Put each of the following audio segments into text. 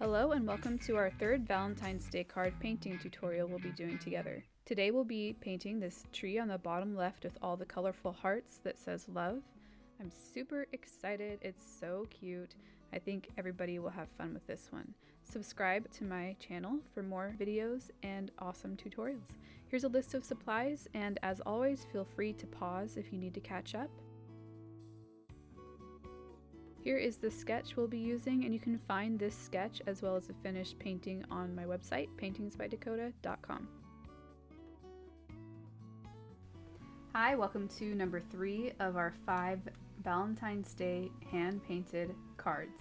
Hello and welcome to our third Valentine's Day card painting tutorial we'll be doing together. Today we'll be painting this tree on the bottom left with all the colorful hearts that says love. I'm super excited, it's so cute. I think everybody will have fun with this one. Subscribe to my channel for more videos and awesome tutorials. Here's a list of supplies, and as always, feel free to pause if you need to catch up. Here is the sketch we'll be using, and you can find this sketch as well as a finished painting on my website, paintingsbydakota.com. Hi, welcome to number 3 of our 5 Valentine's Day hand-painted cards.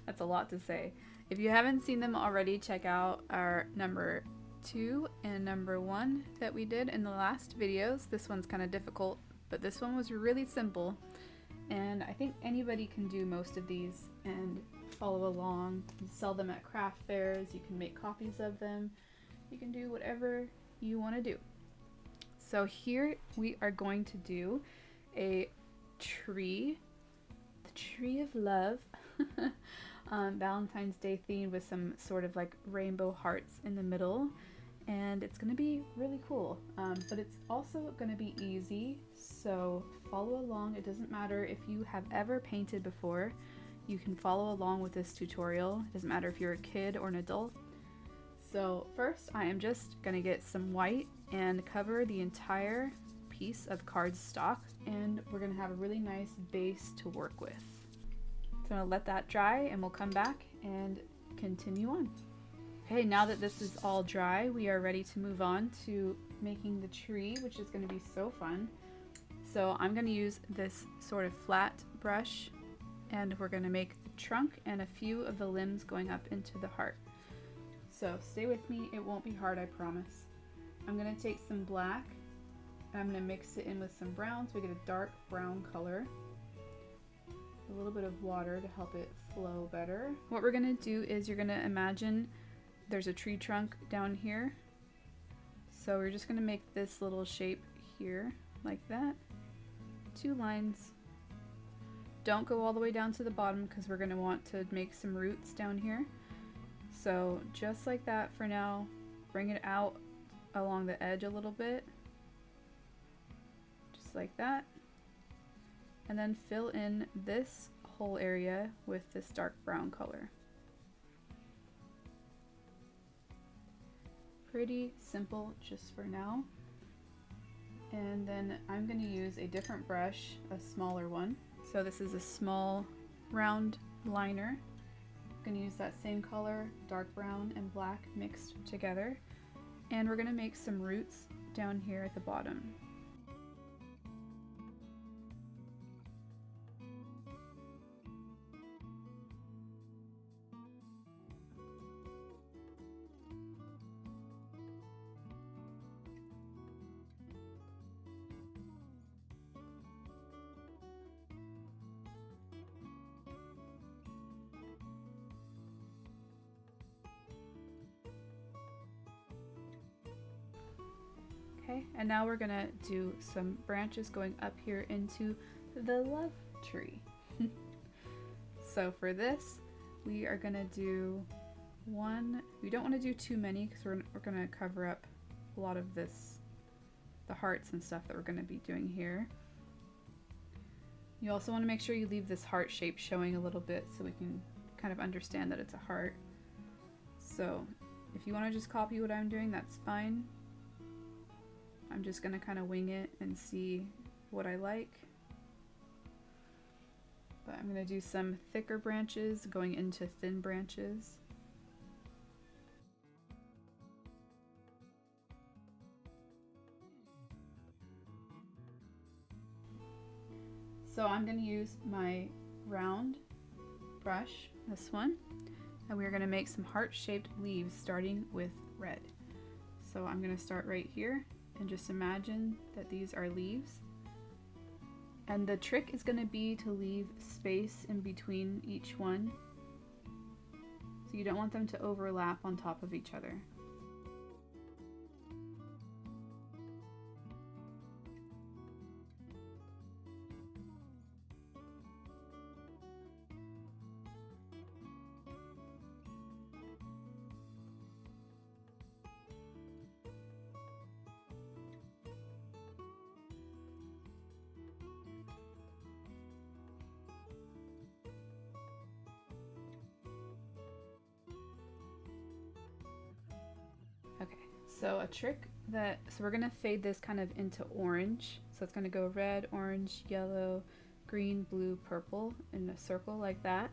That's a lot to say. If you haven't seen them already, check out our number 2 and number 1 that we did in the last videos. This one's kind of difficult, but this one was really simple. And I think anybody can do most of these and follow along. You can sell them at craft fairs, you can make copies of them, you can do whatever you want to do. So here we are going to do a tree, the tree of love, Valentine's Day themed with some sort of like rainbow hearts in the middle. And it's going to be really cool, but it's also going to be easy, so follow along. It doesn't matter if you have ever painted before, you can follow along with this tutorial. It doesn't matter if you're a kid or an adult. So first I am just going to get some white and cover the entire piece of cardstock, and we're going to have a really nice base to work with. So I'm going to let that dry and we'll come back and continue on. Okay, now that this is all dry, we are ready to move on to making the tree, which is going to be so fun. So I'm going to use this sort of flat brush, and we're going to make the trunk and a few of the limbs going up into the heart. So stay with me, it won't be hard, I promise. I'm going to take some black, and I'm going to mix it in with some brown so we get a dark brown color. A little bit of water to help it flow better. What we're going to do is you're going to imagine there's a tree trunk down here. So we're just going to make this little shape here, like that. 2 lines. Don't go all the way down to the bottom because we're going to want to make some roots down here. So just like that for now. Bring it out along the edge a little bit. Just like that. And then fill in this whole area with this dark brown color. Pretty simple just for now. And then I'm going to use a different brush, a smaller one. So this is a small round liner. I'm going to use that same color, dark brown and black mixed together. And we're going to make some roots down here at the bottom. Okay, and now we're gonna do some branches going up here into the love tree. So for this, we are gonna do one. We don't want to do too many because we're gonna cover up a lot of this, the hearts and stuff that we're gonna be doing here. You also want to make sure you leave this heart shape showing a little bit so we can kind of understand that it's a heart. So if you want to just copy what I'm doing, that's fine. I'm just going to kind of wing it and see what I like. But I'm going to do some thicker branches going into thin branches. So I'm going to use my round brush, this one, and we're going to make some heart-shaped leaves starting with red. So I'm going to start right here. And just imagine that these are leaves. And the trick is going to be to leave space in between each one. So you don't want them to overlap on top of each other. So we're gonna fade this kind of into orange. So it's gonna go red, orange, yellow, green, blue, purple in a circle like that.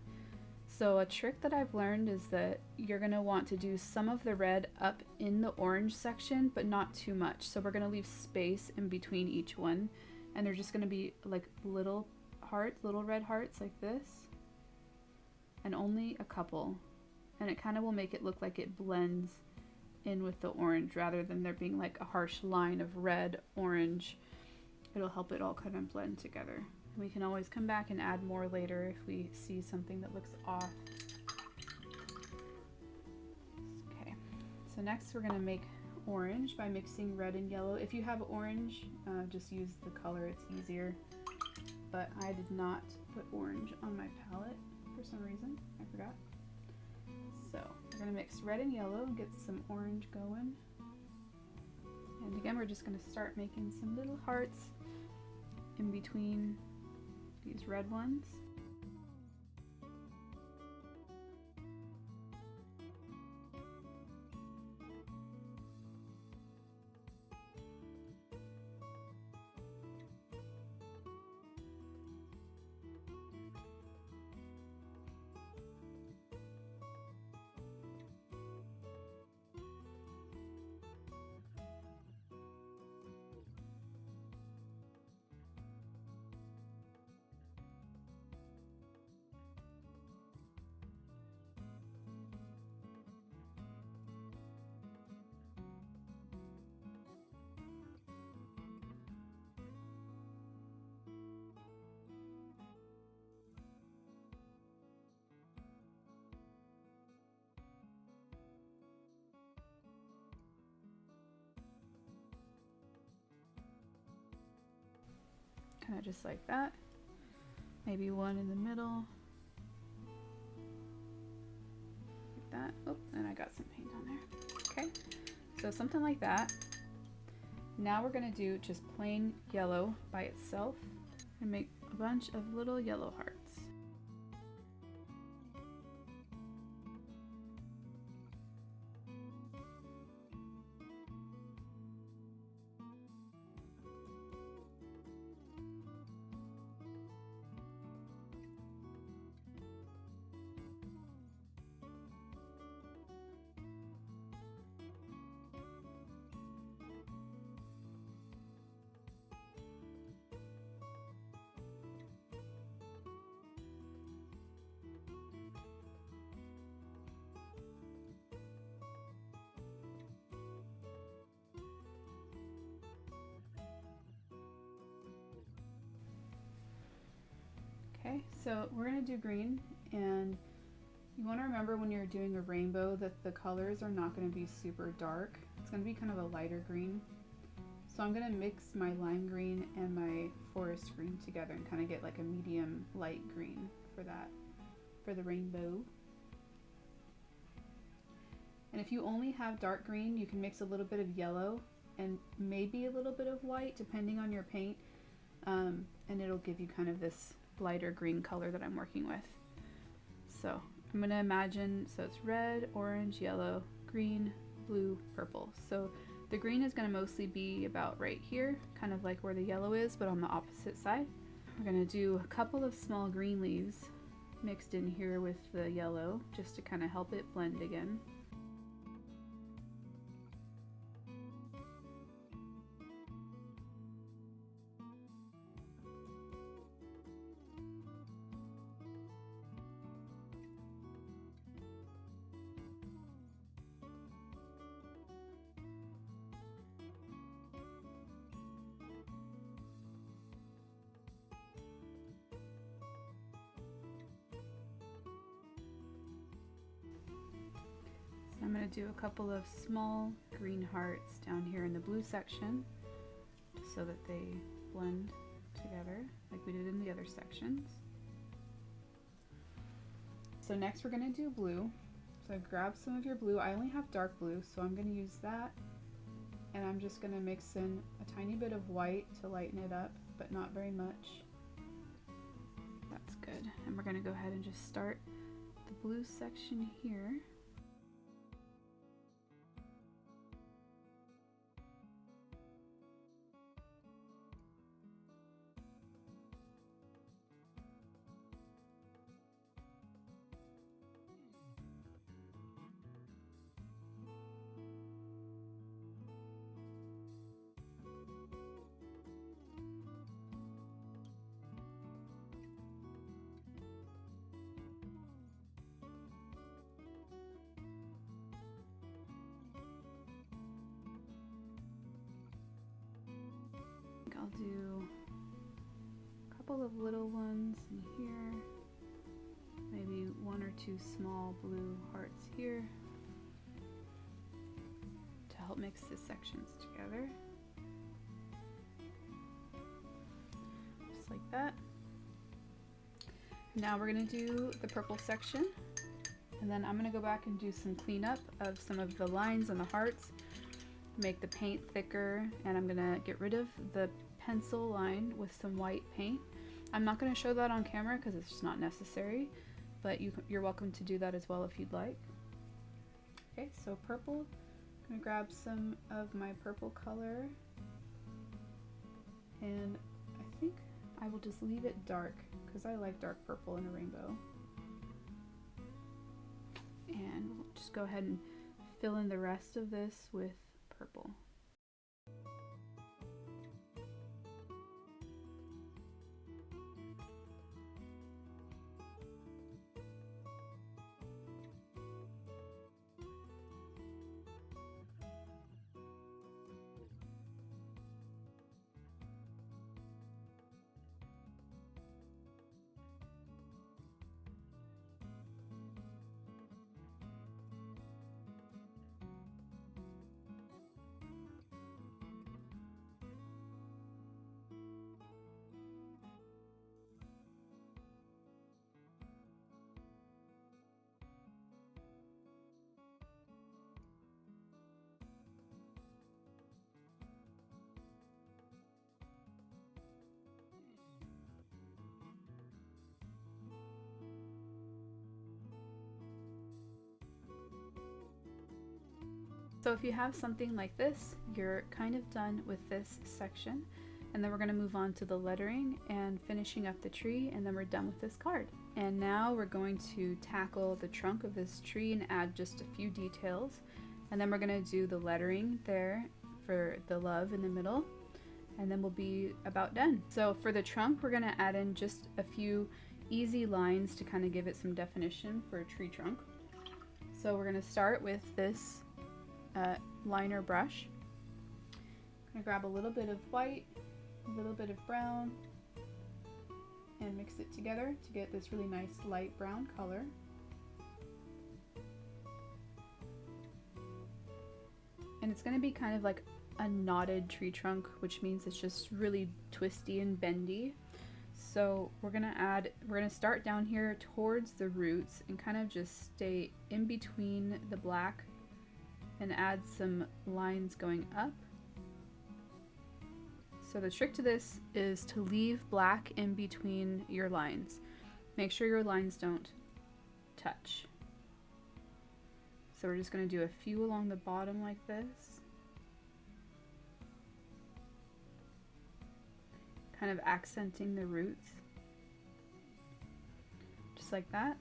So a trick that I've learned is that you're gonna want to do some of the red up in the orange section, but not too much. So we're gonna leave space in between each one. And they're just gonna be like little hearts, little red hearts like this. And only a couple. And it kind of will make it look like it blends in with the orange rather than there being like a harsh line of red, orange. It'll help it all kind of blend together. We can always come back and add more later if we see something that looks off. Okay, so next we're gonna make orange by mixing red and yellow. If you have orange, just use the color, it's easier. But I did not put orange on my palette for some reason, I forgot. So we're gonna mix red and yellow and get some orange going. And again, we're just gonna start making some little hearts in between these red ones. Kind of just like that. Maybe one in the middle. Like that. Oh, and I got some paint on there. Okay, so something like that. Now we're gonna do just plain yellow by itself and make a bunch of little yellow hearts. Okay, so we're gonna do green, and you want to remember when you're doing a rainbow that the colors are not going to be super dark. It's going to be kind of a lighter green. So I'm going to mix my lime green and my forest green together and kind of get like a medium light green for that, for the rainbow. And if you only have dark green, you can mix a little bit of yellow and maybe a little bit of white depending on your paint, and it'll give you kind of this lighter green color that I'm working with. So I'm going to imagine, so it's red, orange, yellow, green, blue, purple. So the green is going to mostly be about right here, kind of like where the yellow is, but on the opposite side. We're going to do a couple of small green leaves mixed in here with the yellow just to kind of help it blend again. I'm going to do a couple of small green hearts down here in the blue section so that they blend together like we did in the other sections. So next we're going to do blue. So grab some of your blue. I only have dark blue, so I'm going to use that. And I'm just going to mix in a tiny bit of white to lighten it up, but not very much. That's good. And we're going to go ahead and just start the blue section here. I'll do a couple of little ones in here, maybe one or two small blue hearts here to help mix the sections together. Just like that. Now we're going to do the purple section, and then I'm going to go back and do some cleanup of some of the lines on the hearts, make the paint thicker, and I'm going to get rid of the pencil line with some white paint. I'm not going to show that on camera because it's just not necessary, but you're welcome to do that as well if you'd like. Okay, so purple, I'm going to grab some of my purple color, and I think I will just leave it dark because I like dark purple in a rainbow. And we'll just go ahead and fill in the rest of this with purple. So if you have something like this, you're kind of done with this section, and then we're going to move on to the lettering and finishing up the tree, and then we're done with this card. And now we're going to tackle the trunk of this tree and add just a few details, and then we're going to do the lettering there for the love in the middle, and then we'll be about done. So for the trunk, we're going to add in just a few easy lines to kind of give it some definition for a tree trunk. So we're going to start with this liner brush. I'm going to grab a little bit of white, a little bit of brown, and mix it together to get this really nice light brown color. And it's going to be kind of like a knotted tree trunk, which means it's just really twisty and bendy. So we're going to start down here towards the roots and kind of just stay in between the black and add some lines going up. So the trick to this is to leave black in between your lines. Make sure your lines don't touch. So we're just going to do a few along the bottom like this, kind of accenting the roots, just like that.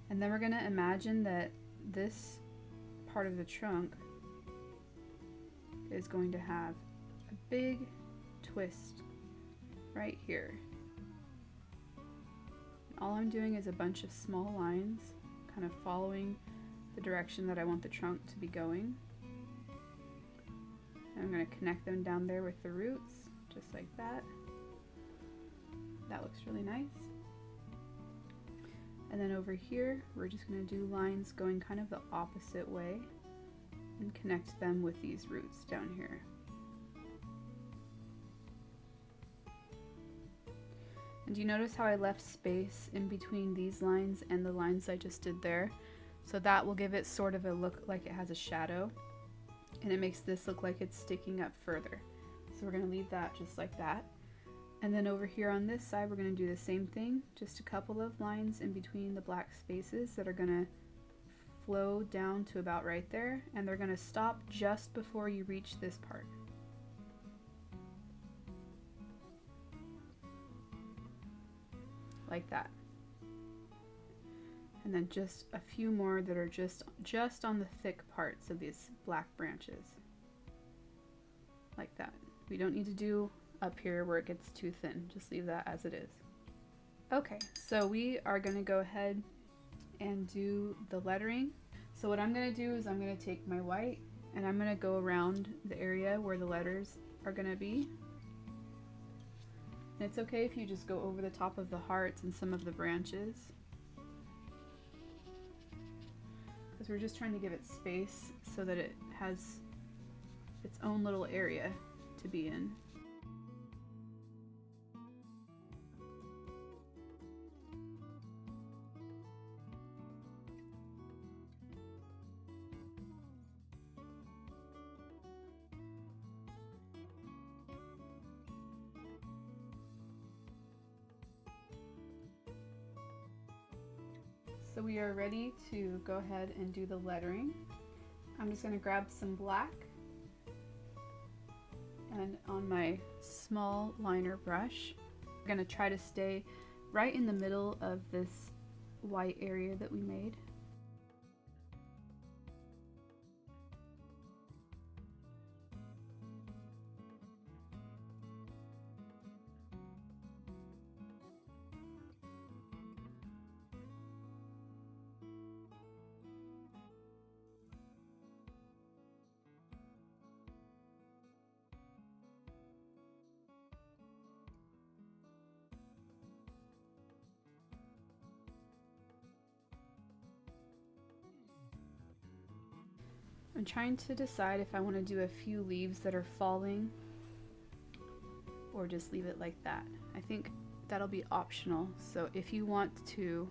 And then we're going to imagine that this part of the trunk is going to have a big twist right here. All I'm doing is a bunch of small lines, kind of following the direction that I want the trunk to be going. And I'm going to connect them down there with the roots, just like that. That looks really nice. And then over here, we're just going to do lines going kind of the opposite way and connect them with these roots down here. And do you notice how I left space in between these lines and the lines I just did there? So that will give it sort of a look like it has a shadow, and it makes this look like it's sticking up further. So we're going to leave that just like that. And then over here on this side, we're going to do the same thing, just a couple of lines in between the black spaces that are going to flow down to about right there, and they're going to stop just before you reach this part. Like that. And then just a few more that are just on the thick parts of these black branches. Like that. We don't need to do up here where it gets too thin. Just leave that as it is. Okay, so we are going to go ahead and do the lettering. So what I'm going to do is I'm going to take my white and I'm going to go around the area where the letters are going to be. And it's okay if you just go over the top of the hearts and some of the branches, because we're just trying to give it space so that it has its own little area to be in. So we are ready to go ahead and do the lettering. I'm just going to grab some black, and on my small liner brush, I'm going to try to stay right in the middle of this white area that we made. I'm trying to decide if I want to do a few leaves that are falling or just leave it like that. I think that'll be optional, so if you want to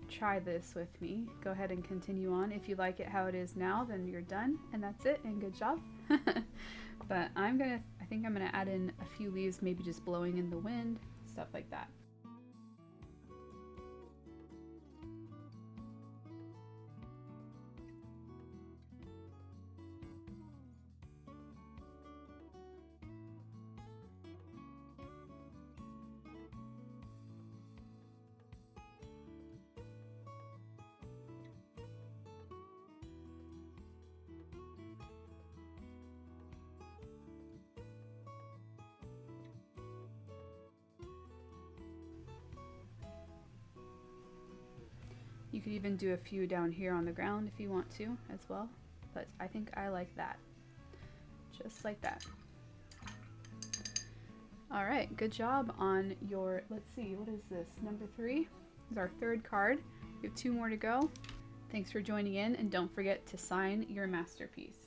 try this with me, go ahead and continue on. If you like it how it is now, then you're done and that's it, and good job. But I think I'm gonna add in a few leaves, maybe just blowing in the wind, stuff like that. You could even do a few down here on the ground if you want to as well, but I think I like that. Just like that. All right, good job on your, let's see, what is this? Number 3 is our third card. We have 2 more to go. Thanks for joining in, and don't forget to sign your masterpiece.